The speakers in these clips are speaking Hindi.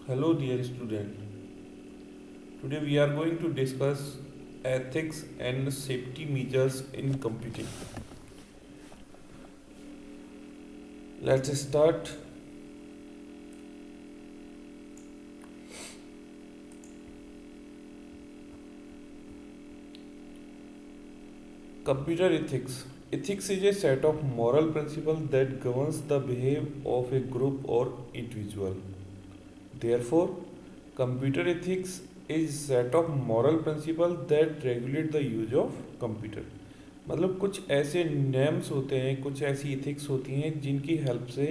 Hello, dear student. Today we are going to discuss ethics and safety measures in computing. Let's start. Computer ethics. Ethics is a set of moral principles that governs the behavior of a group or individual. Therefore, computer ethics is set of moral principles that regulate the use of computer. मतलब कुछ ऐसे नियम्स होते हैं, कुछ ऐसी इथिक्स होती हैं जिनकी हेल्प से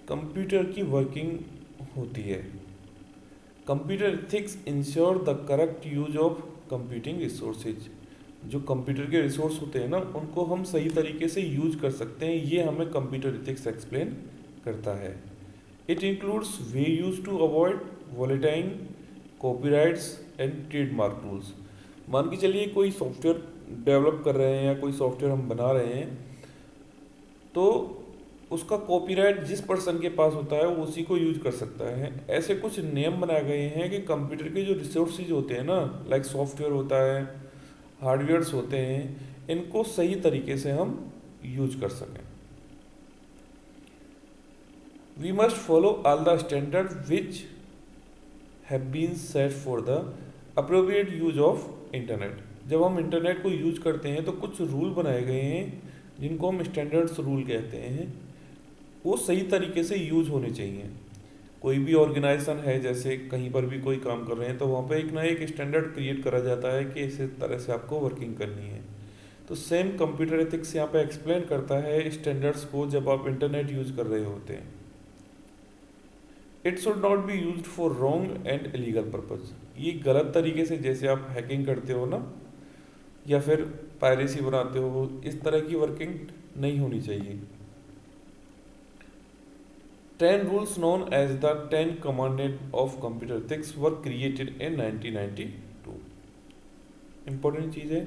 कंप्यूटर की वर्किंग होती है. Computer ethics ensure the correct use of computing resources. जो कंप्यूटर के रिसोर्स होते हैं ना, उनको हम सही तरीके से यूज कर सकते हैं, ये हमें कंप्यूटर इथिक्स एक्सप्लेन करता है. It includes way use to avoid volatile copyrights and trademark rules. मान के चलिए कोई सॉफ्टवेयर डेवलप कर रहे हैं या कोई सॉफ्टवेयर हम बना रहे हैं, तो उसका कॉपीराइट जिस पर्सन के पास होता है वो उसी को यूज कर सकता है. ऐसे कुछ नियम बनाए गए हैं कि कंप्यूटर के जो रिसोर्सेज होते हैं ना, लाइक सॉफ्टवेयर होता है, हार्डवेयर्स होते हैं, इनको सही तरीके से हम यूज कर सकें. We must follow all the standard which have been set for the appropriate use of internet. जब हम इंटरनेट को यूज करते हैं तो कुछ रूल बनाए गए हैं जिनको हम स्टैंडर्ड्स रूल कहते हैं, वो सही तरीके से यूज होने चाहिए. कोई भी ऑर्गेनाइजेशन है, जैसे कहीं पर भी कोई काम कर रहे हैं, तो वहाँ पे एक ना एक स्टैंडर्ड क्रिएट करा जाता है कि इस तरह से आपको वर्किंग करनी है. तो सेम कंप्यूटर एथिक्स यहाँ पे एक्सप्लेन करता है स्टैंडर्ड्स को जब आप इंटरनेट यूज कर रहे होते हैं. It should not B use for wrong and illegal purpose. ये गलत तरीके से, जैसे आप हैकिंग करते हो ना, या फिर पायरेसी बनाते हो, इस तरह की वर्किंग नहीं होनी चाहिए. 10 rules known as the 10 commandments of computer ethics were created in 1992. Important चीज़ है,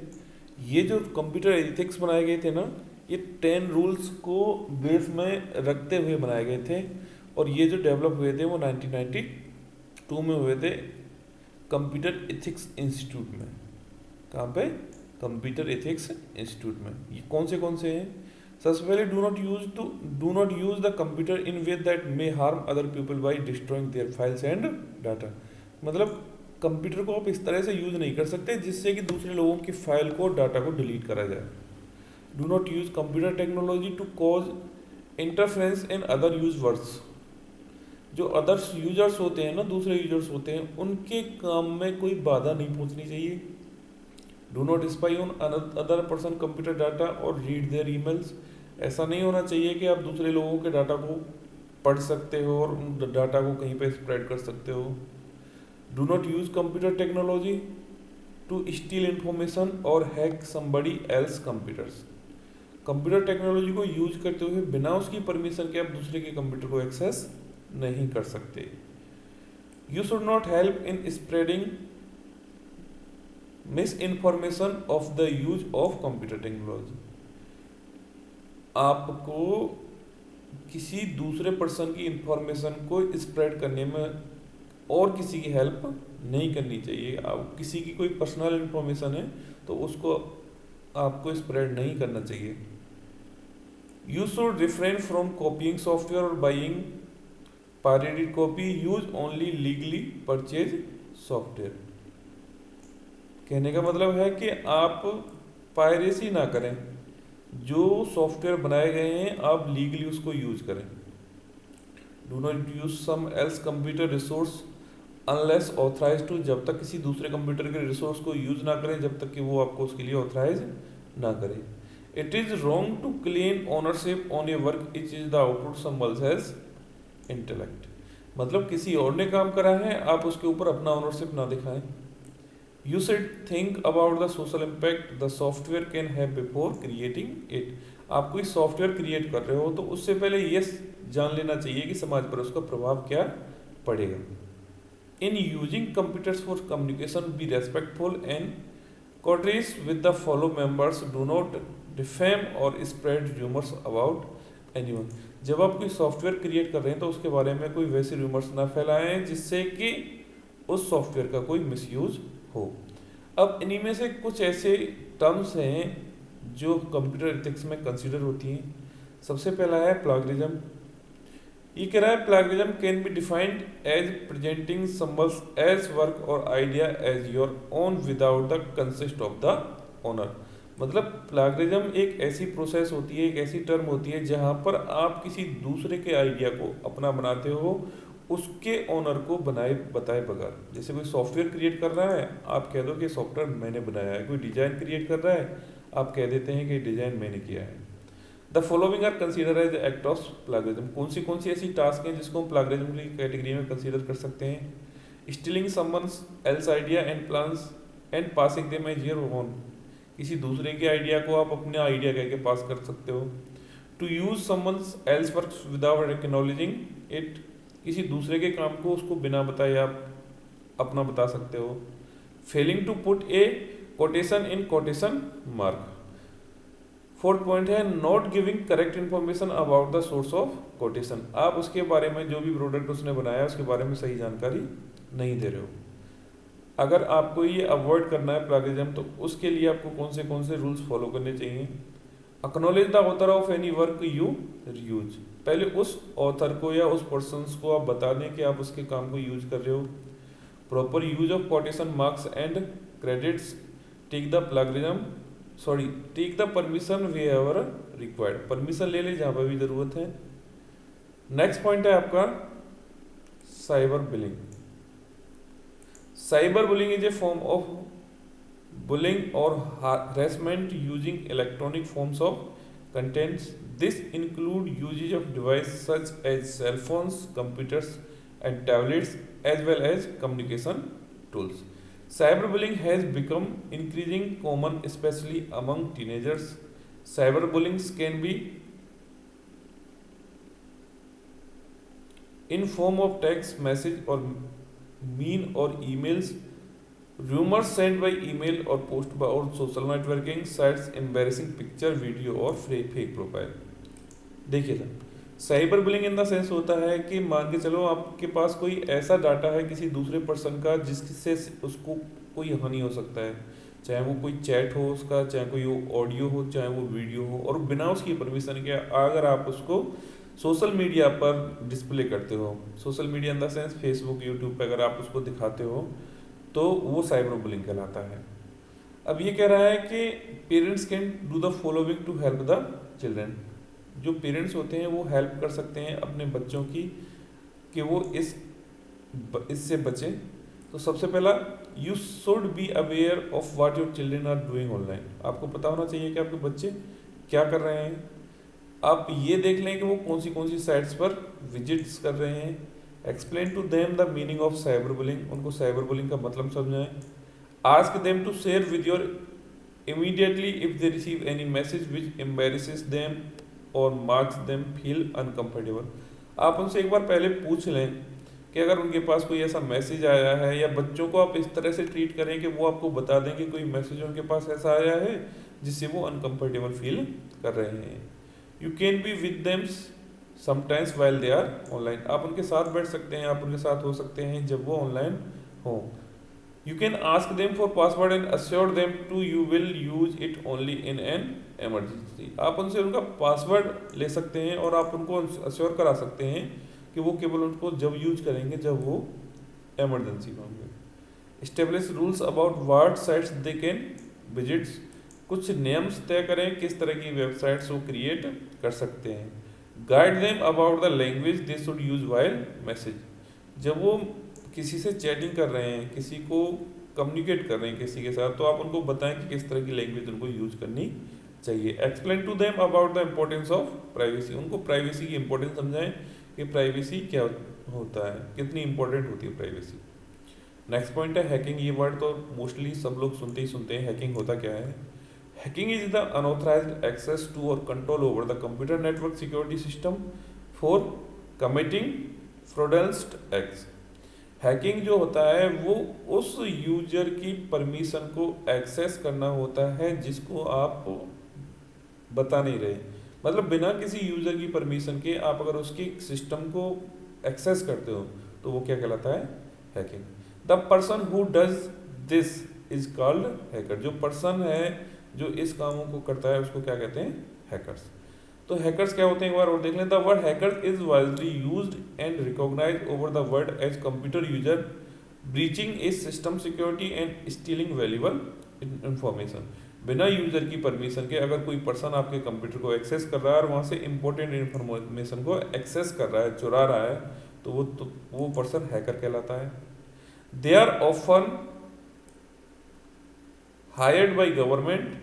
ये जो कंप्यूटर एथिक्स बनाए गए थे ना, ये 10 रूल्स को बेस में रखते हुए बनाए गए थे. और ये जो डेवलप हुए थे वो 1992 में हुए थे कंप्यूटर एथिक्स इंस्टीट्यूट में. कहाँ पे? कंप्यूटर एथिक्स इंस्टीट्यूट में. ये कौन से हैं? सबसे पहले, do not use the computer in way that may harm other people by destroying their files and data. मतलब कंप्यूटर को आप इस तरह से यूज नहीं कर सकते जिससे कि दूसरे लोगों की फाइल को, डाटा को डिलीट करा जाए. Do not use computer technology to cause interference in other users. जो अदर्स यूजर्स होते हैं ना, दूसरे यूजर्स होते हैं, उनके काम में कोई बाधा नहीं पहुंचनी चाहिए. Do not spy on other person computer data और रीड देयर ईमेल्स. ऐसा नहीं होना चाहिए कि आप दूसरे लोगों के डाटा को पढ़ सकते हो और उन डाटा को कहीं पे स्प्रेड कर सकते हो. Do not use computer technology to steal information और hack somebody else computers. Computer technology को यूज करते हुए बिना उसकी परमिशन के आप दूसरे के कंप्यूटर को एक्सेस नहीं कर सकते. You should not help in spreading miss information of the use of computer technology. आपको किसी दूसरे पर्सन की इंफॉर्मेशन को स्प्रेड करने में और किसी की हेल्प नहीं करनी चाहिए. आप किसी की कोई पर्सनल इंफॉर्मेशन है तो उसको आपको स्प्रेड नहीं करना चाहिए. You should refrain from copying software और buying pirated copy. Use only legally purchase software. कहने का मतलब है कि आप पायरेसी ना करें. जो सॉफ्टवेयर बनाए गए हैं आप लीगली उसको यूज करें. Do not use some else computer resource unless authorise to. जब तक किसी दूसरे कंप्यूटर के रिसोर्स को यूज ना करें, जब तक कि वो आपको उसके लिए ऑथराइज ना करें. It is wrong to claim ownership on a work which is the output someone else's as intellect. मतलब किसी और ने काम करा है, आप उसके ऊपर अपना ओनरशिप ना दिखाएं. You should think about the social impact the software can have before creating it. आप कोई सॉफ्टवेयर क्रिएट कर रहे हो तो उससे पहले ये जान लेना चाहिए कि समाज पर उसका प्रभाव क्या पड़ेगा. In using computers for communication, be respectful and courteous with the fellow members. Do not defame or spread rumors about anyone. जब आप कोई सॉफ्टवेयर क्रिएट कर रहे हैं तो उसके बारे में कोई वैसे रूमर्स ना फैलाएं जिससे कि उस सॉफ्टवेयर का कोई मिसयूज हो। अब इन्हीं में से कुछ ऐसे टर्म्स हैं जो कंप्यूटर एथिक्स में कंसीडर होती हैं। सबसे पहला है प्लागरिज्म। ये कह रहा है plagiarism can be defined as presenting someone's as work or idea as your own without the consist of the owner. मतलब प्लागरिज्म एक ऐसी प्रोसेस होती है, एक ऐसी टर्म होती है जहां पर आप किसी दूसरे के आइडिया को अपना बनाते हो उसके ओनर को बनाए बताए बगैर। जैसे कोई सॉफ्टवेयर क्रिएट कर रहा है, आप कह दो कि सॉफ्टवेयर मैंने बनाया है। कोई डिजाइन क्रिएट कर रहा है, आप कह देते हैं कि डिजाइन मैंने किया है। The following are consider as act of plagiarism. कौन सी ऐसी टास्क हैं जिसको हम प्लागरिज्म की कैटेगरी में कंसीडर कर सकते हैं? Stealing someone's else idea and plans and passing them as your own. किसी दूसरे के आइडिया को आप अपने आइडिया कह के पास कर सकते हो। To use someone's else work without acknowledging it. किसी दूसरे के काम को उसको बिना बताए आप अपना बता सकते हो। Failing to put a quotation in quotation mark. Fourth point है not giving correct information about the source of quotation. आप उसके बारे में, जो भी प्रोडक्ट उसने बनाया उसके बारे में सही जानकारी नहीं दे रहे हो। अगर आपको ये अवॉइड करना है प्लागरिज्म, तो उसके लिए आपको कौन से रूल्स फॉलो करने चाहिए? Acknowledge the author of any work you use. पहले उस ऑथर को या उस पर्सन को आप बता दें कि आप उसके काम को यूज कर रहे हो। Proper use of quotation marks and credits. Take the permission where required. Permission ले ले जहां पर भी जरूरत है। नेक्स्ट पॉइंट है आपका cyber bullying. Cyber bullying is a form of bullying और harassment using electronic forms of contents. This include usage of devices such as cell phones, computers and tablets as well as communication tools. Cyberbullying has become increasingly common, especially among teenagers. Cyberbullying can be in form of text message or mean or emails, rumors sent by email or post by or social networking sites, embarrassing picture, video और fake प्रोफाइल। देखिए sir, cyber bullying in the sense होता है कि मान के चलो आपके पास कोई ऐसा डाटा है किसी दूसरे पर्सन का जिससे उसको कोई हानि हो सकता है, चाहे वो कोई चैट हो उसका, चाहे कोई ऑडियो हो, चाहे वो वीडियो हो, और बिना उसकी परमिशन के अगर आप उसको सोशल मीडिया पर डिस्प्ले करते हो, social media in the sense Facebook, YouTube पर अगर आप उसको दिखाते हो तो वो साइबर बुलिंग कहलाता है। अब ये कह रहा है कि parents can do the following to help the children. जो पेरेंट्स होते हैं वो हेल्प कर सकते हैं अपने बच्चों की कि वो इससे बचें। तो सबसे पहला, you should be aware of what your children are doing online. आपको पता होना चाहिए कि आपके बच्चे क्या कर रहे हैं। आप ये देख लें कि वो कौन सी साइट्स पर विजिट्स कर रहे हैं। Explain to them the meaning of cyber bullying. उनको साइबर बुलिंग का मतलब समझाएं। Ask them to share with your immediately if they receive any message which embarrasses them or marks them feel uncomfortable. आप उनसे एक बार पहले पूछ लें कि अगर उनके पास कोई ऐसा मैसेज आया है, या बच्चों को आप इस तरह से ट्रीट करें कि वो आपको बता दें कि कोई मैसेज उनके पास ऐसा आया है जिससे वो अनकंफर्टेबल फील कर रहे हैं। You can be with them sometimes while they are online. आप उनके साथ बैठ सकते हैं, आप उनके साथ हो सकते हैं जब वो ऑनलाइन हो। You can ask them for password and assure them to you will use it only in an emergency. आप उनसे उनका पासवर्ड ले सकते हैं और आप उनको अश्योर करा सकते हैं कि वो केवल उनको जब यूज करेंगे जब वो इमरजेंसी में होंगे। Establish rules about what sites they can visits. कुछ नियम्स तय करें किस तरह की वेबसाइट्स वो क्रिएट कर सकते हैं। Guide them about the language they should use while message. जब वो किसी से चैटिंग कर रहे हैं, किसी को कम्युनिकेट कर रहे हैं किसी के साथ, तो आप उनको बताएं कि किस तरह की लैंग्वेज उनको यूज करनी चाहिए। Explain to them about the importance of privacy. उनको प्राइवेसी की इंपॉर्टेंस समझाएं कि प्राइवेसी क्या होता है, कितनी इंपॉर्टेंट होती है प्राइवेसी। नेक्स्ट पॉइंट है हैकिंग। ये वर्ड तो मोस्टली सब लोग सुनते हैं। हैकिंग होता क्या है? Hacking is the unauthorized access to or control over the computer network security system for committing fraudulent acts. Hacking जो होता है वो उस यूजर की परमिशन को एक्सेस करना होता है जिसको आप बता नहीं रहे। मतलब बिना किसी यूजर की परमिशन के आप अगर उसके सिस्टम को एक्सेस करते हो तो वो क्या कहलाता है, hacking. The person who does this is called hacker. जो पर्सन है जो इस कामों को करता है उसको क्या कहते हैं, हैकर्स। तो हैकर्स क्या होते हैं एक बार और देख लें। The word hacker is widely used and recognised over the world as computer user breaching is system security and stealing valuable information. बिना यूजर की परमिशन के अगर कोई पर्सन आपके कंप्यूटर को एक्सेस कर रहा है और वहां से इंपॉर्टेंट इंफॉर्मेशन को एक्सेस कर रहा है, चुरा रहा है, तो वो पर्सन हैकर कहलाता है। They are often hired by government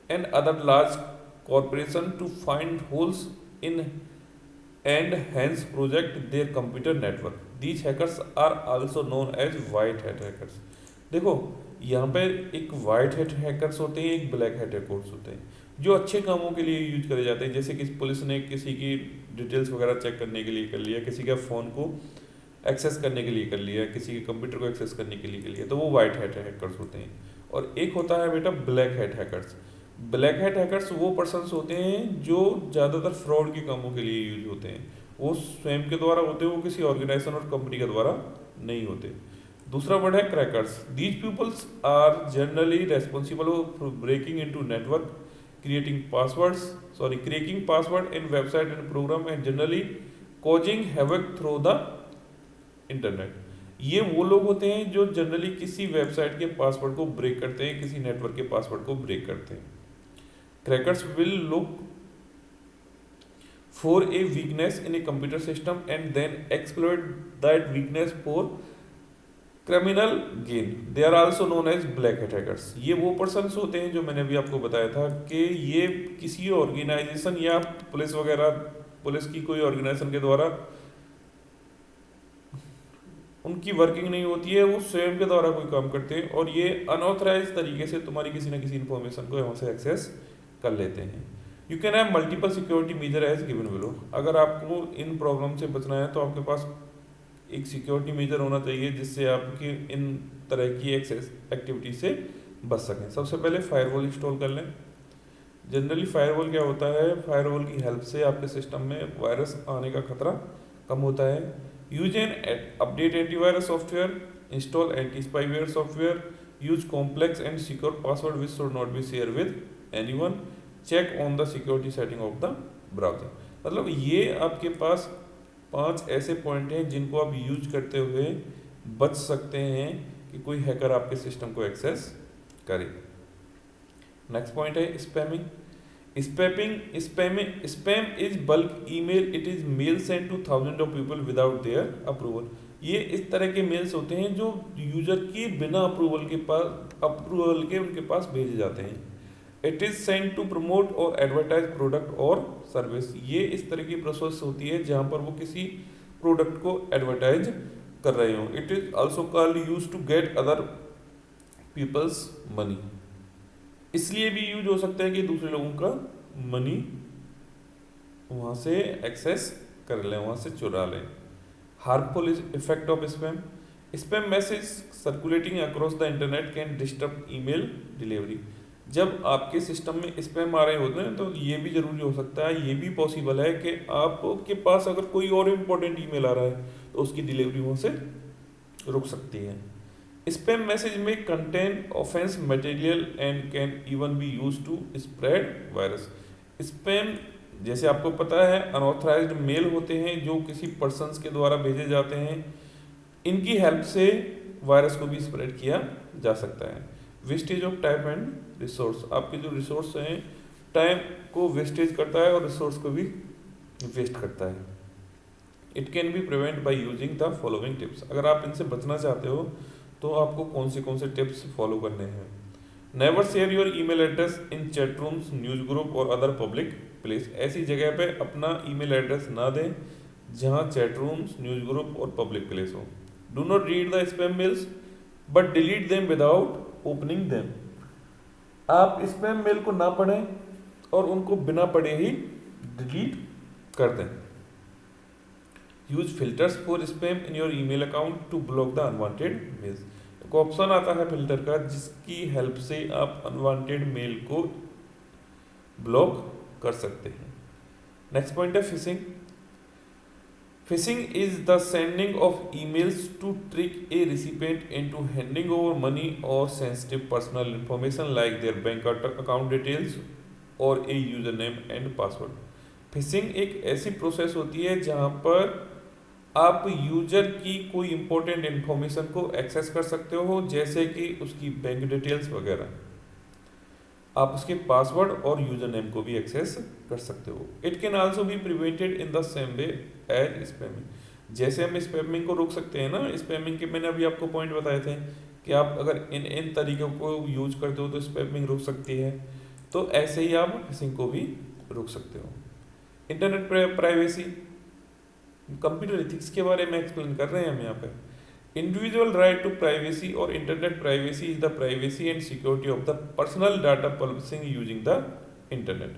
and other large corporation to find holes in and hence project their computer network. These hackers are also known as white hat hackers. देखो यहाँ पे एक वाइट हैट हैकर्स होते हैं, एक ब्लैक हैट हैकर्स होते हैं जो अच्छे कामों के लिए यूज करे जाते हैं, जैसे कि पुलिस ने किसी की डिटेल्स वगैरह चेक करने के लिए कर लिया, किसी का फ़ोन को एक्सेस करने के लिए कर लिया, किसी के कंप्यूटर को एक्सेस करने के लिए कर लिया, तो वो वाइट हैट हैकर्स होते हैं। और एक होता है बेटा black hat hackers. Black hat hackers वो पर्सन्स होते हैं जो ज़्यादातर फ्रॉड के कामों के लिए यूज होते हैं। वो स्वयं के द्वारा होते हैं, वो किसी ऑर्गेनाइजेशन और कंपनी के द्वारा नहीं होते। दूसरा वर्ड है crackers. These peoples are generally responsible for breaking into network, creating password in website and program and generally causing havoc through the internet. ये वो लोग होते हैं जो जनरली किसी वेबसाइट के पासवर्ड को ब्रेक करते हैं, किसी नेटवर्क के पासवर्ड को ब्रेक करते हैं। Crackers will look for a weakness in a computer system and then exploit that weakness for criminal gain. They are also known as black hat hackers. ये वो पर्सन्स होते हैं जो मैंने अभी आपको बताया था कि ये किसी ऑर्गेनाइजेशन या पुलिस वगैरह, पुलिस की कोई ऑर्गेनाइजेशन के द्वारा उनकी वर्किंग नहीं होती है, वो स्वयं के द्वारा कोई काम करते हैं और ये अनऑथराइज तरीके से तुम्हारी किसी न किसी इन्फॉर्मेशन को यहाँ से एक्सेस कर लेते हैं। You can have multiple security measure as given below. अगर आपको इन प्रॉब्लम से बचना है तो आपके पास एक सिक्योरिटी मेजर होना चाहिए जिससे आपकी इन तरह की एक्सेस एक्टिविटी से बच सकें। सबसे पहले फायरवॉल इंस्टॉल कर लें। जनरली फायरवॉल क्या होता है, फायरवॉल की हेल्प से आपके सिस्टम में वायरस आने का खतरा कम होता है। Use an update antivirus software, install anti spyware software, use complex and secure password which should not be share with anyone, check on the security setting of the browser. मतलब ये आपके पास 5 ऐसे पॉइंट हैं जिनको आप यूज करते हुए बच सकते हैं कि कोई हैकर आपके सिस्टम को एक्सेस करे। नेक्स्ट पॉइंट है spamming. Spam is bulk email, it is male send two thousand of people without their approval. ये इस तरह के मेल्स होते हैं जो यूजर की बिना अप्रूवल के उनके पास भेजे जाते हैं। It is send to promote और एडवर्टाइज प्रोडक्ट और सर्विस। ये इस तरह की प्रोसेस होती है जहां पर वो किसी प्रोडक्ट को एडवर्टाइज कर रहे हो। It is also called use to get other peoples money. इसलिए भी यूज हो सकता है कि दूसरे लोगों का मनी वहां से एक्सेस कर लें, वहां से चुरा लें। Harmful effect of spam. Spam message circulating across the internet can disturb email delivery. जब आपके सिस्टम में स्पैम आ रहे होते हैं तो ये भी जरूरी हो सकता है, ये भी पॉसिबल है कि आपके पास अगर कोई और इम्पोर्टेंट ईमेल आ रहा है तो उसकी डिलीवरी वहाँ से रुक सकती है। स्पैम मैसेज में contain offence material and can even be use to spread virus. Spam जैसे आपको पता है अनऑथराइज्ड मेल होते हैं जो किसी पर्सन्स के द्वारा भेजे जाते हैं, इनकी हेल्प से वायरस को भी स्प्रेड किया जा सकता है। Wastage of time and resource. आपके जो रिसोर्स हैं टाइम को वेस्टेज करता है और रिसोर्स को भी वेस्ट करता है। It can be prevent by using the following tips. अगर आप इनसे बचना चाहते हो तो आपको कौन से टिप्स फॉलो करने हैं। Never share your email address in chat rooms, news group और अदर पब्लिक प्लेस। ऐसी जगह पे अपना ईमेल एड्रेस ना दें जहां चैट रूम्स, न्यूज ग्रुप और पब्लिक प्लेस हो। Do not read the spam mails but delete them without opening them. आप स्पैम मेल को ना पढ़ें और उनको बिना पढ़े ही डिलीट कर दें। Use filters for spam in your email account to block the unwanted mails. एक ऑप्शन आता है फिल्टर का जिसकी हेल्प से आप अनवांटेड मेल को ब्लॉक कर सकते हैं। नेक्स्ट पॉइंट है phishing. Phishing is the sending of emails to trick a recipient into handing over money or sensitive personal information like their bank account details or a user name and password. Phishing एक ऐसी प्रोसेस होती है जहां पर आप यूजर की कोई इंपॉर्टेंट इंफॉर्मेशन को एक्सेस कर सकते हो, जैसे कि उसकी बैंक डिटेल्स वगैरह। आप उसके पासवर्ड और यूजर नेम को भी एक्सेस कर सकते हो। It can also be prevented in the same way as spamming. जैसे हम स्पैमिंग को रोक सकते हैं ना, स्पैमिंग के मैंने अभी आपको पॉइंट बताए थे कि आप अगर इन तरीकों को यूज करते हो तो स्पैमिंग रुक सकती है, तो ऐसे ही आप फिशिंग को भी रोक सकते हो। इंटरनेट प्राइवेसी, कंप्यूटर एथिक्स के बारे में एक्सप्लेन कर रहे हैं हम यहाँ पे। इंडिविजुअल राइट टू प्राइवेसी और internet privacy is the privacy and security of the personal data publishing using the internet.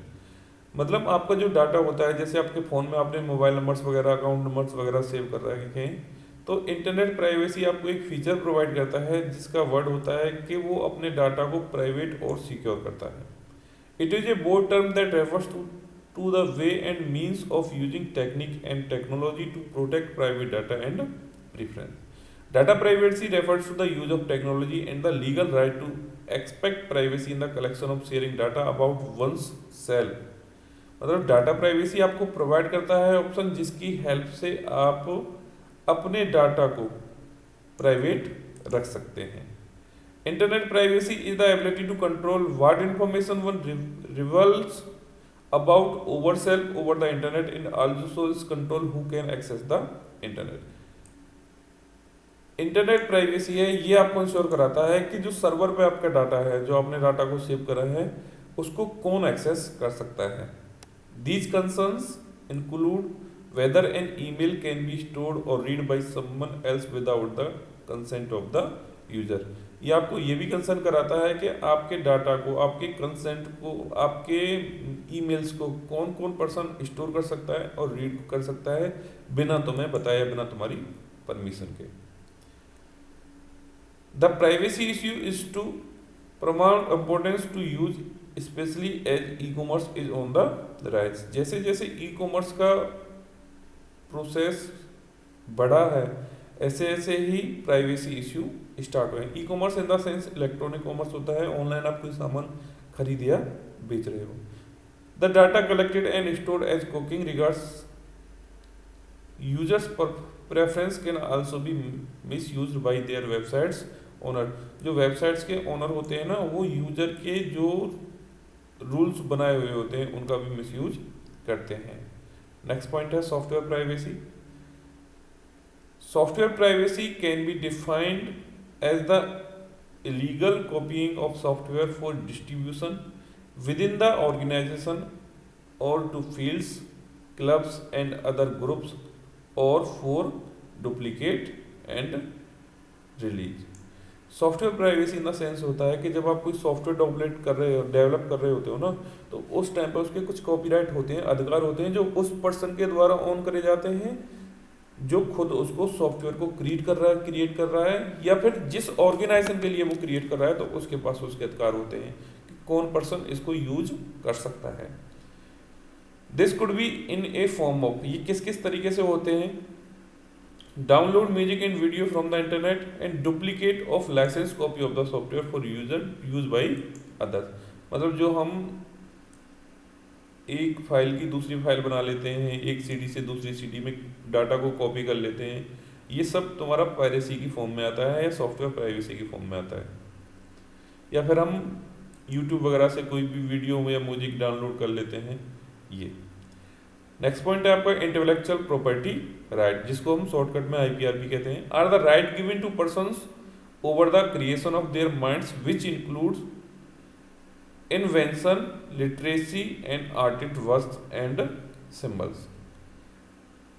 मतलब आपका जो डाटा होता है, जैसे आपके फ़ोन में आपने मोबाइल नंबर्स वगैरह, अकाउंट नंबर्स वगैरह सेव कर रखे हैं, तो इंटरनेट प्राइवेसी आपको एक फीचर प्रोवाइड करता है जिसका वर्ड होता है कि वो अपने डाटा को प्राइवेट और सिक्योर करता है। It is a board term that refers to the way and means of using technique and technology to protect private data and preference. Data privacy refers to the use of technology and the legal right to expect privacy in the collection of sharing data about one's self. मतलब डाटा प्राइवेसी आपको प्रोवाइड करता है ऑप्शन जिसकी हेल्प से आप अपने डाटा को प्राइवेट रख सकते हैं। Internet privacy is the ability to control what information one reveals about over self over the internet and also is control who can access the internet. Internet privacy है, ये आपको इंश्योर कराता है कि जो सर्वर पे आपका डाटा है, जो आपने डाटा को सेव करा है, उसको कौन एक्सेस कर सकता है। These concerns include whether an email can be stored or read by someone else without the consent of the user. ये आपको ये भी कंसर्न कराता है कि आपके डाटा को, आपके कंसेंट को, आपके ईमेल्स को कौन कौन पर्सन स्टोर कर सकता है और रीड कर सकता है बिना तुम्हें बताए, बिना तुम्हारी परमिशन के। The privacy issue is to paramount importance to use specially as e commerce is on the rise. जैसे जैसे ई कॉमर्स का प्रोसेस बढ़ा है, ऐसे ऐसे ही प्राइवेसी इश्यू स्टार्ट हुए। E commerce in the sense electronic commerce होता है, ऑनलाइन आप कोई सामान खरीद या बेच रहे हो। The data collected and stored as cooking regards users preference can also be misuse by their websites owner. जो वेबसाइट्स के ओनर होते हैं ना, वो यूजर के जो रूल्स बनाए हुए होते हैं उनका भी मिस यूज करते हैं। नेक्स्ट पॉइंट है software privacy. Software privacy can be defined as the illegal copying of software for distribution within the organization or to fields, clubs and other groups or for duplicate and release. Software privacy in the sense होता है कि जब आप कोई सॉफ्टवेयर डेवलप कर रहे होते हो ना, तो उस टाइम पर उसके कुछ कॉपीराइट होते हैं, अधिकार होते हैं जो उस पर्सन के द्वारा ऑन करे जाते हैं जो खुद उसको सॉफ्टवेयर को क्रिएट कर रहा है या फिर जिस ऑर्गेनाइजेशन के लिए वो क्रिएट कर रहा है, तो उसके पास उसके अधिकार होते हैं कि कौन पर्सन इसको यूज कर सकता है। This could be in a form of, ये किस किस तरीके से होते हैं, download music and video from the internet and duplicate of licence copy of the software for use by others. मतलब जो हम एक फाइल की दूसरी फाइल बना लेते हैं, एक सीडी से दूसरी सीडी में डाटा को कॉपी कर लेते हैं, ये सब तुम्हारा पायरेसी की फॉर्म में आता है या सॉफ्टवेयर प्राइवेसी की फॉर्म में आता है। या फिर हम यूट्यूब वगैरह से कोई भी वीडियो या म्यूजिक डाउनलोड कर लेते हैं, ये। नेक्स्ट पॉइंट है आपका इंटेलेक्चुअल प्रॉपर्टी राइट, जिसको हम शॉर्टकट में आईपीआरपी कहते हैं। Are the right given to persons over the creation of their minds which includes invention, literacy and artist works and symbols.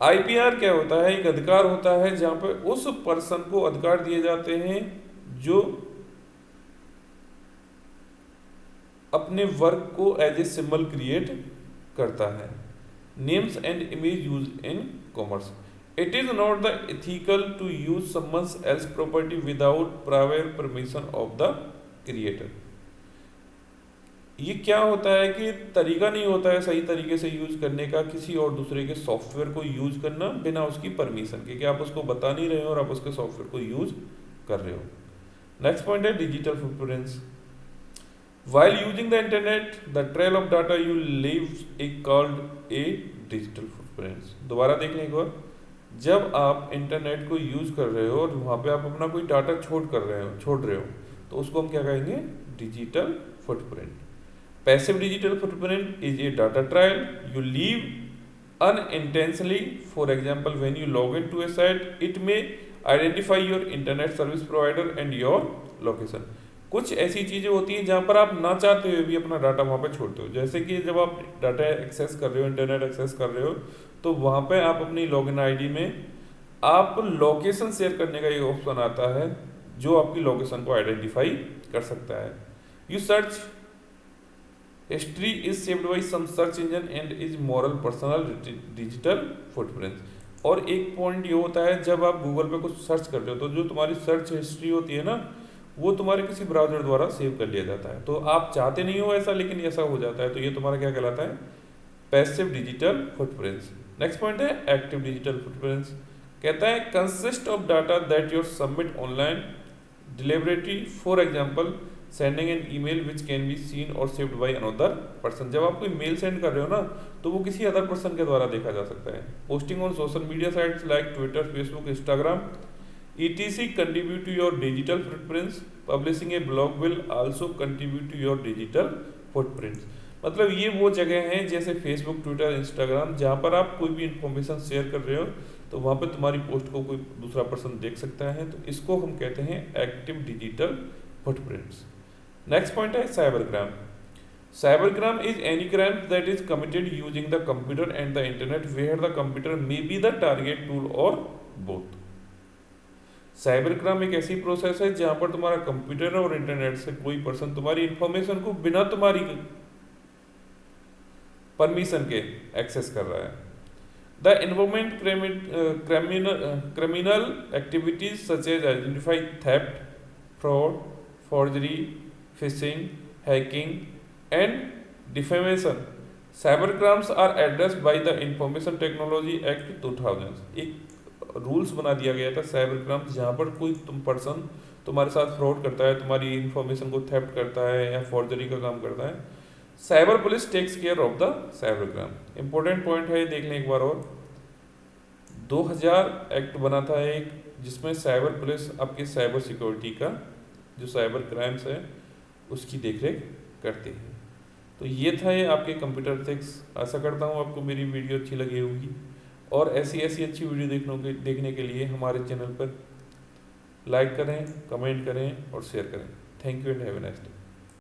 IPR क्या होता है? एक अधिकार होता है जहां पर उस पर्सन को अधिकार दिए जाते हैं जो अपने वर्क को एज ए सिंबल क्रिएट करता है। Names and image use in commerce. It is not the ethical to use someone else property without prior permission of the creator. ये क्या होता है कि तरीका नहीं होता है सही तरीके से यूज करने का किसी और दूसरे के सॉफ्टवेयर को यूज करना बिना उसकी परमिशन के, कि आप उसको बता नहीं रहे हो और आप उसके सॉफ्टवेयर को यूज कर रहे हो। नेक्स्ट पॉइंट है digital footprints. While using the internet, the trail of data you leave is called a digital footprints। दोबारा देख लें एक बार। जब आप इंटरनेट को यूज कर रहे हो और वहाँ पे आप अपना कोई डाटा छोड़ रहे हो तो उसको हम क्या कहेंगे? Digital footprint. Passive digital footprint is a data trial you leave unintentionally. For example, when you log into a site, it may identify your internet service provider and your location। कुछ ऐसी चीज़ें होती हैं जहाँ पर आप ना चाहते हुए भी अपना डाटा वहाँ पे छोड़ते हो। जैसे कि जब आप डाटा एक्सेस कर रहे हो, इंटरनेट एक्सेस कर रहे हो, तो वहाँ पे आप अपनी लॉगिन आईडी में आप लोकेशन शेयर करने का एक ऑप्शन आता है जो आपकी लोकेशन को आइडेंटिफाई कर सकता है। You search history is saved by some search engine and is moral personal digital footprints. और एक पॉइंट ये होता है जब आप गूगल पे कुछ सर्च कर रहे हो तो जो तुम्हारी सर्च हिस्ट्री होती है ना, वो तुम्हारे किसी ब्राउजर द्वारा सेव कर लिया जाता है। तो आप चाहते नहीं हो ऐसा, लेकिन ऐसा हो जाता है। तो ये तुम्हारा क्या कहलाता है? Passive digital footprints. Next point है एक्टिव डिजिटल फुटप्रिंट्स। कहता है consist of data that you submit online deliberately. For example sending an email which can be seen or saved by another person. जब आप कोई मेल सेंड कर रहे हो ना, तो वो किसी अदर पर्सन के द्वारा देखा जा सकता है। Posting on social media sites like Twitter, Facebook, Instagram etc contribute to your digital footprints। publishing a blog will also contribute to your digital footprints। मतलब ये वो जगह हैं जैसे फेसबुक, ट्विटर, इंस्टाग्राम, जहाँ पर आप कोई भी इंफॉर्मेशन शेयर कर रहे हो तो वहाँ पे तुम्हारी पोस्ट को कोई दूसरा पर्सन देख सकता है। तो इसको हम कहते हैं active digital footprints. Next point है cyber crime. Cyber crime is any crime that is committed using the computer and the internet where the computer may be the target tool or both. Cyber crime एक ऐसी प्रोसेस है जहां पर तुम्हारा कंप्यूटर और इंटरनेट से कोई पर्सन तुम्हारी इंफॉर्मेशन को बिना तुम्हारी परमिशन के एक्सेस कर रहा है। The involvement criminal activities such as identify theft, fraud, forgery, phishing, hacking and defamation. Cyber crimes are addressed by the information technology act 2000। एक रूल्स बना दिया गया था साइबर क्राइम, जहाँ पर कोई पर्सन तुम्हारे साथ फ्रॉड करता है, तुम्हारी इंफॉर्मेशन को थेफ्ट करता है या फॉर्जरी का काम करता है, cyber police takes care of the cyber crime. Important point है, देख लें एक बार और। 2000 एक्ट बना था एक, जिसमें साइबर पुलिस आपकी साइबर सिक्योरिटी का जो साइबर क्राइम्स है उसकी देखरेख करती है। तो ये था ये आपके कंप्यूटर एथिक्स। आशा करता हूँ आपको मेरी वीडियो अच्छी लगी होगी, और ऐसी अच्छी वीडियो देखने के लिए हमारे चैनल पर लाइक करें, कमेंट करें और शेयर करें। Thank you and have a nice day.